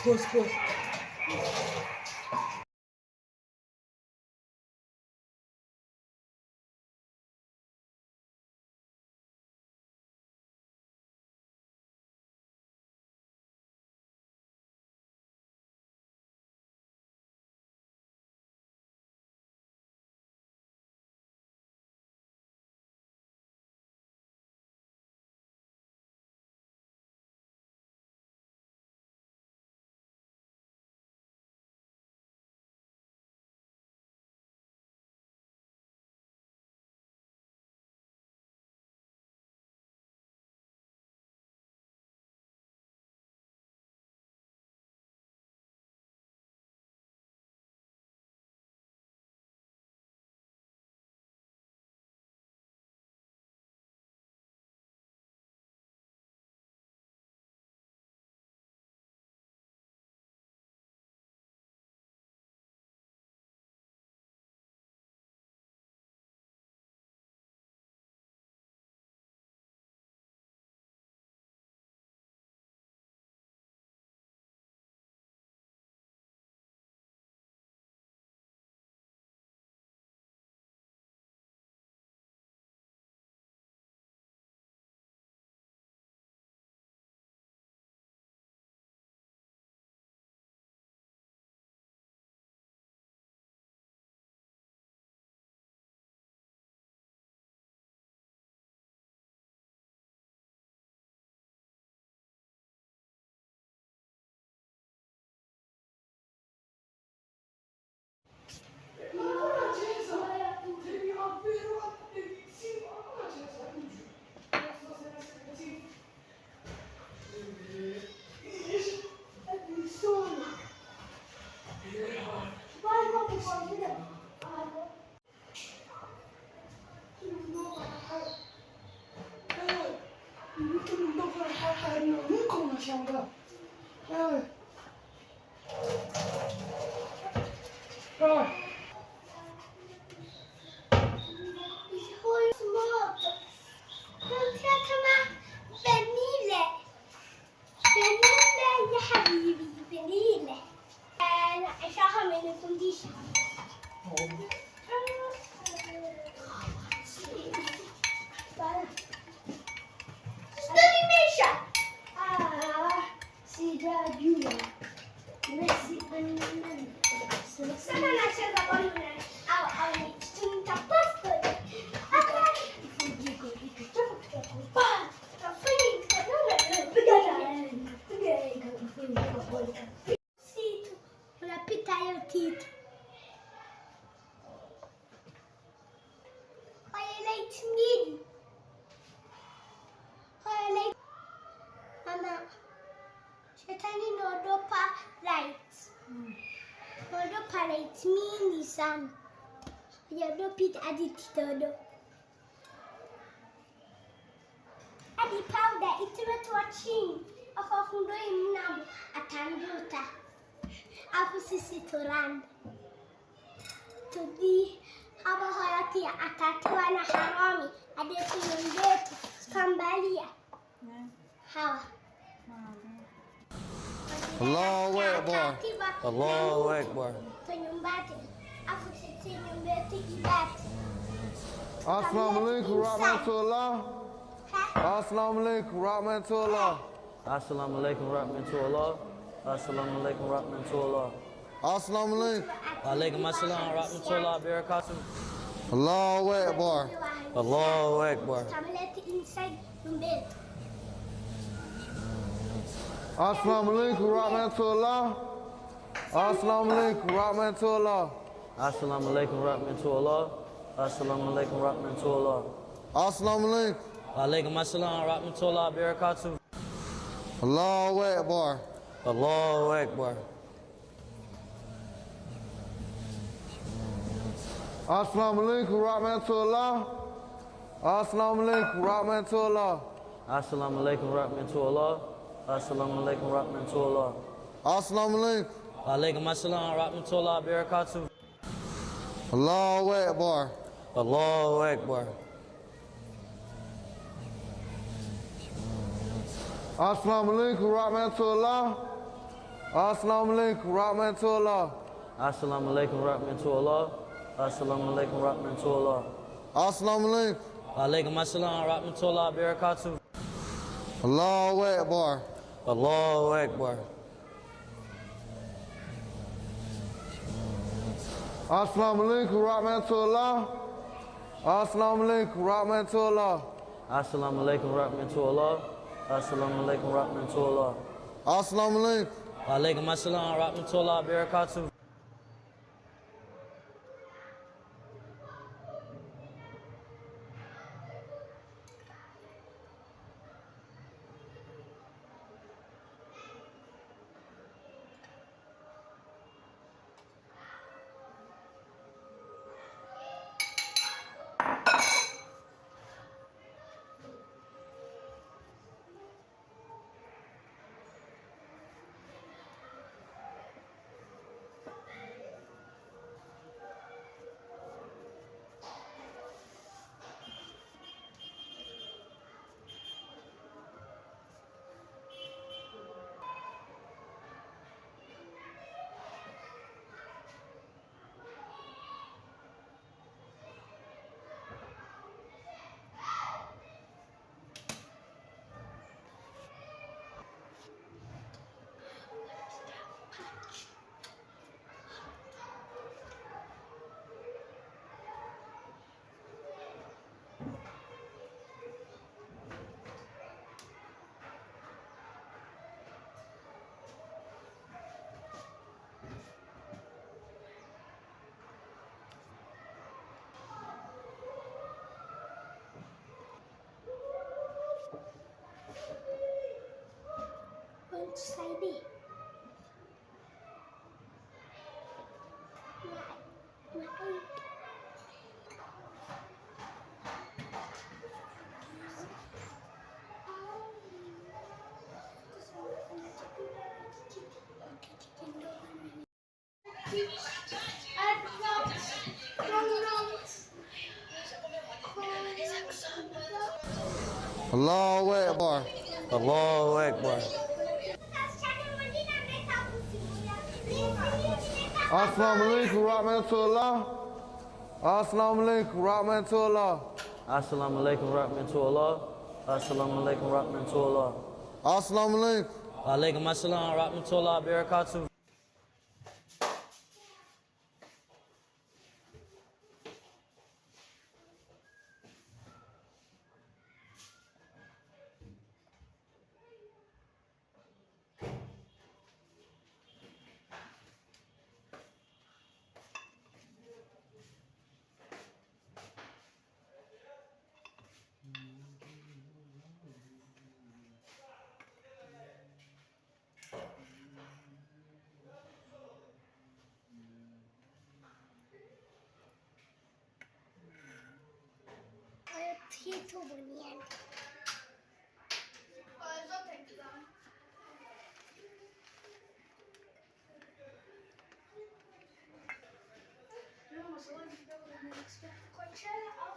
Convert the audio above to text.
Close, close. Nunca unashangaa. يا حبيبي بنيلة أنا عشاها من الكونديشن Stolimation! Si Giulia. Messi Sana nasceva con un tappato. Una pitaia Tito. Highlight me. Highlight. Mama. Shetani nodopa right. Nodopa right mini sana. Yadopit aditi todo. Adi powder itimet watching. Afafundo imnamu atanduta. Afu sisi turanda. Tudi haba hayati atatiwa na harami. Adeti yondetu. Skambalia. Hawa. Allahu Akbar. Allahu Akbar. Assalamu alaikum rahmatullah. Assalamu alaikum rahmatullah. Assalamu alaikum rahmatullah. Assalamu alaikum rahmatullah. Assalamu alaikum. Alaikum assalam rahmatullah barakatuh. Allahu Akbar. Allahu Akbar. Assalamu alaikum rahmatullah. Assalamu alaikum rahmatullah. Assalamu alaikum rahmatullah. Assalamu alaikum rahmatullah. Assalamu alaikum. Alaikum assalam rahmatullah barakatuh. Allahu Akbar. Allahu Akbar. Assalamu alaikum rahmatullah. Assalamu alaikum rahmatullah. Assalamu alaikum rahmatullah. Assalamu alaikum rahmatullah. Assalamu alaikum. Alaikum assalam rahmatullah barakatuh. Allahu Akbar. Allahu Akbar. Assalamu alaikum rahmatullah. Assalamu alaikum rahmatullah. Assalamu alaikum rahmatullah. Assalamu alaikum rahmatullah. Assalamu alaikum. Alaikum assalam rahmatullah barakatuh. Allahu Akbar. Allahu Akbar. Assalamu alaikum rahmatullah. Assalamu alaikum rahmatullah. Assalamu alaikum rahmatullah. Assalamu alaikum rahmatullah. Assalamu alaikum. Alaikum assalam rahmatullah barakatuh. Which side it? Allahu Akbar. Allahu Akbar. Assalamu alaikum rahmatullah. Assalamu alaikum rahmatullah. Assalamu alaikum rahmatullah. Assalamu alaikum rahmatullah. Assalamu alaikum. Alaikum assalam rahmatullah barakatuh. Tito Bonian. Coachella